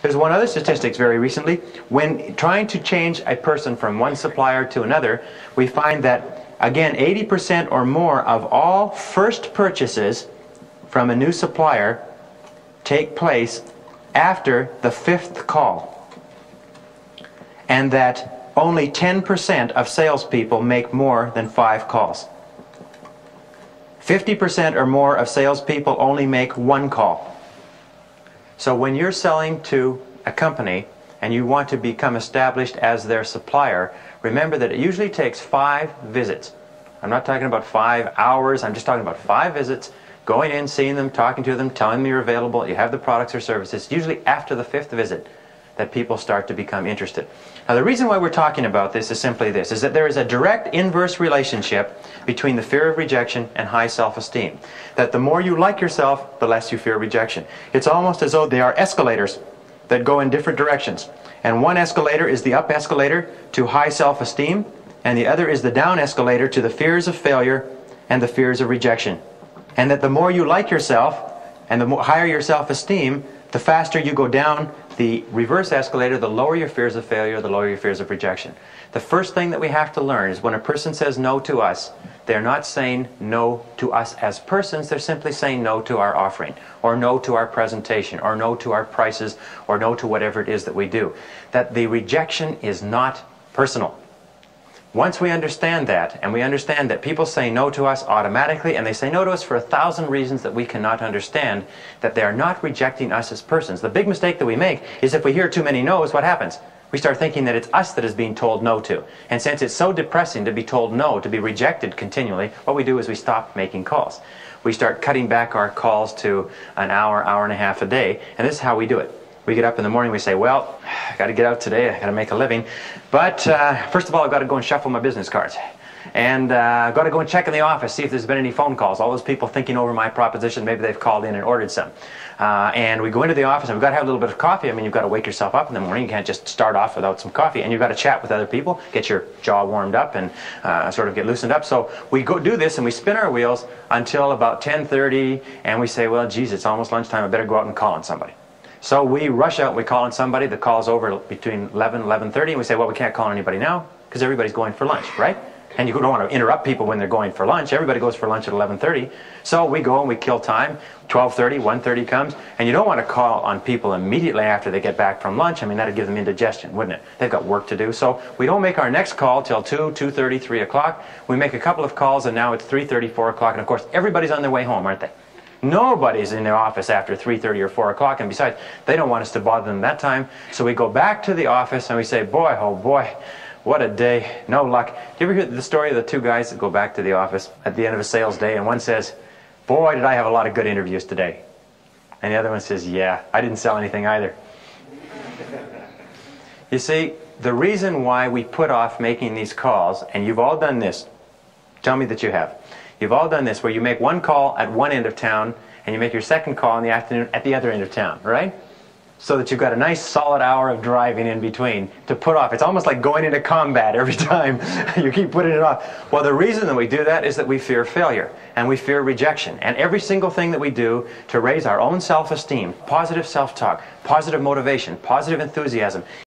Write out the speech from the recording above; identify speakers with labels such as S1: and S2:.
S1: There's one other statistics very recently. When trying to change a person from one supplier to another, we find that, again, 80% or more of all first purchases from a new supplier take place after the 5th call. And that only 10% of salespeople make more than 5 calls. 50% or more of salespeople only make 1 call. So when you're selling to a company and you want to become established as their supplier, remember that it usually takes 5 visits. I'm not talking about 5 hours, I'm just talking about 5 visits, going in, seeing them, talking to them, telling them you're available, you have the products or services. Usually after the 5th visit that people start to become interested. Now the reason why we're talking about this is simply this, is that there is a direct inverse relationship between the fear of rejection and high self-esteem. That the more you like yourself, the less you fear rejection. It's almost as though they are escalators that go in different directions. And one escalator is the up escalator to high self-esteem, and the other is the down escalator to the fears of failure and the fears of rejection. And that the more you like yourself and the higher your self-esteem, the faster you go down the reverse escalator, the lower your fears of failure, the lower your fears of rejection. The first thing that we have to learn is when a person says no to us, they're not saying no to us as persons, they're simply saying no to our offering, or no to our presentation, or no to our prices, or no to whatever it is that we do. That the rejection is not personal. Once we understand that, and we understand that people say no to us automatically, and they say no to us for 1,000 reasons that we cannot understand, that they are not rejecting us as persons. The big mistake that we make is if we hear too many no's, what happens? We start thinking that it's us that is being told no to. And since it's so depressing to be told no, to be rejected continually, what we do is we stop making calls. We start cutting back our calls to an hour, hour and a half a day, and this is how we do it. We get up in the morning, we say, well, I got to get out today, I got to make a living. But first of all, I've got to go and shuffle my business cards. And I've got to go and check in the office, see if there's been any phone calls. All those people thinking over my proposition, maybe they've called in and ordered some. And we go into the office and we've got to have a little bit of coffee. I mean, you've got to wake yourself up in the morning. You can't just start off without some coffee. And you've got to chat with other people, get your jaw warmed up and sort of get loosened up. So we go do this and we spin our wheels until about 10:30 and we say, well, geez, it's almost lunchtime. I better go out and call on somebody. So we rush out and we call on somebody. The call's over between 11 and 11:30 and we say, well, we can't call on anybody now because everybody's going for lunch, right? And you don't want to interrupt people when they're going for lunch. Everybody goes for lunch at 11:30. So we go and we kill time. 12:30, 1:30 comes. And you don't want to call on people immediately after they get back from lunch. I mean, that would give them indigestion, wouldn't it? They've got work to do. So we don't make our next call till 2, 2:30, 3 o'clock. We make a couple of calls and now it's 3:30, 4 o'clock. And of course, everybody's on their way home, aren't they? Nobody's in their office after 3:30 or 4 o'clock, and besides, they don't want us to bother them that time. So we go back to the office and we say, boy, oh boy, what a day, no luck. Do you ever hear the story of the 2 guys that go back to the office at the end of a sales day, and one says, boy, did I have a lot of good interviews today. And the other one says, yeah, I didn't sell anything either. You see, the reason why we put off making these calls, and you've all done this, tell me that you have. You've all done this, where you make one call at one end of town and you make your second call in the afternoon at the other end of town, right? So that you've got a nice solid hour of driving in between to put off. It's almost like going into combat every time. You keep putting it off. Well, the reason that we do that is that we fear failure and we fear rejection. And every single thing that we do to raise our own self-esteem, positive self-talk, positive motivation, positive enthusiasm,